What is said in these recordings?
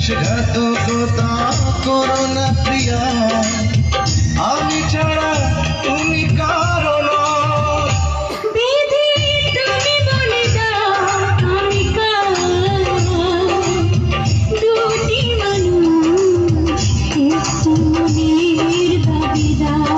বিশ্বাসঘাতকতা করো না প্রিয়া, আমি ছাড়া তুমি কারো না। বিধি তুমি বলে দাও আমি কার, দুটি মানুষ একটু মনের দাবিদার।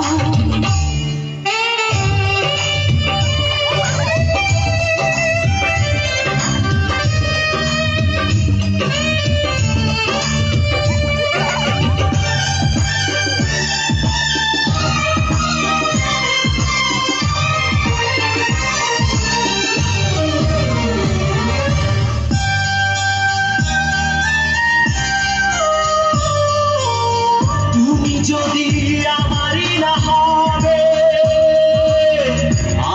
যদি আমারই না হবে,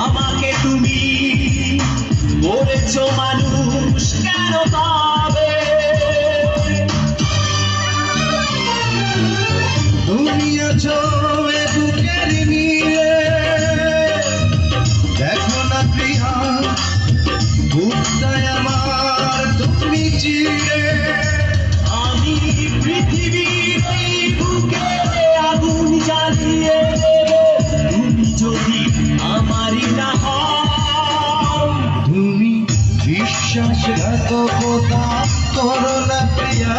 আমাকে তুমি বলেছো মানুষ কেন পাবে? তুমি আছো এ বুকের নীড়ে, দেখো না প্রিয়া বুকটায় আমার তুমি চিরে। আমি পৃথিবীর এই বুকে আগুন জ্বালিয়ে দেব, তুমি যদি আমারই না হও। তুমি বিশ্বাসঘাতকতা করো না প্রিয়া,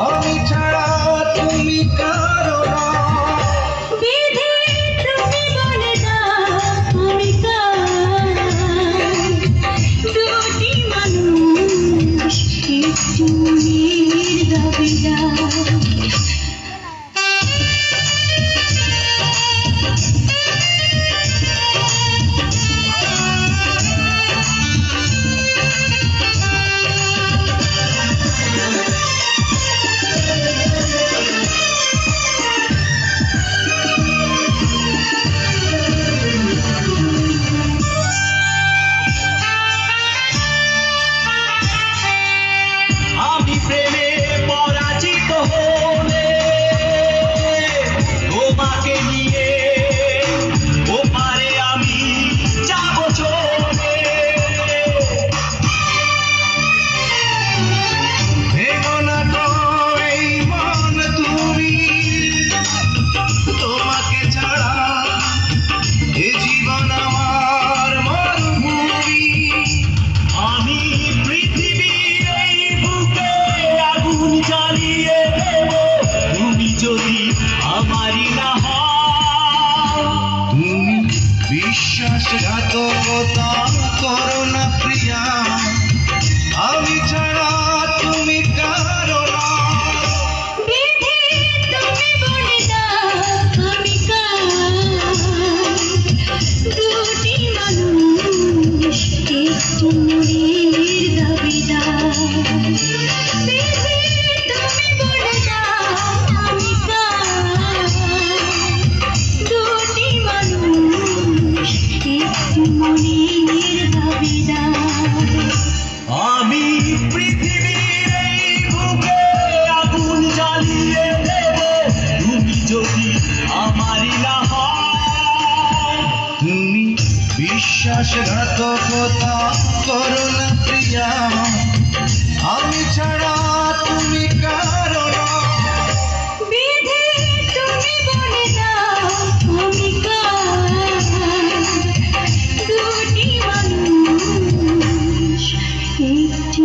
আমি ছাড়া তুমি কারো না। বিধি তুমি বলে দাও আমি কার, দুটি মানুষ একটু মনের দাবিদার। আমি প্রেমে পরাজিত হলে তোমাকে নিয়ে ওপারে আমি যাব চলে। ভেঙো না তো এই মন তুমি, তোমাকে ছাড়া এ জীবন আমার মরুভূমি। আমি পৃথিবীর এই বুকে আগুন জ্বালিয়ে দেব, তুমি যদি আমারই না হও। তুমি বিশ্বাসঘাতকতা করো না প্রিয়া, আমি ছাড়া তুমি কারো না। বিধি তুমি বলে দাও আমি কার, দুটি মানুষ একটু মনের দাবিদার। বিধি তুমি বলে দাও আমি কার, দুটি মানুষ একটু মনের দাবিদার। আমি পৃথিবীর এই বুকে আগুন জ্বালিয়ে দেব, তুমি যদি আমারই না হও। তুমি বিশ্বাসঘাতকতা করো না প্রিয়া, আমি ছাড়া তুমি কারো না। বিধি তুমি বলে দাও আমি কার, দুটি মানুষ একটি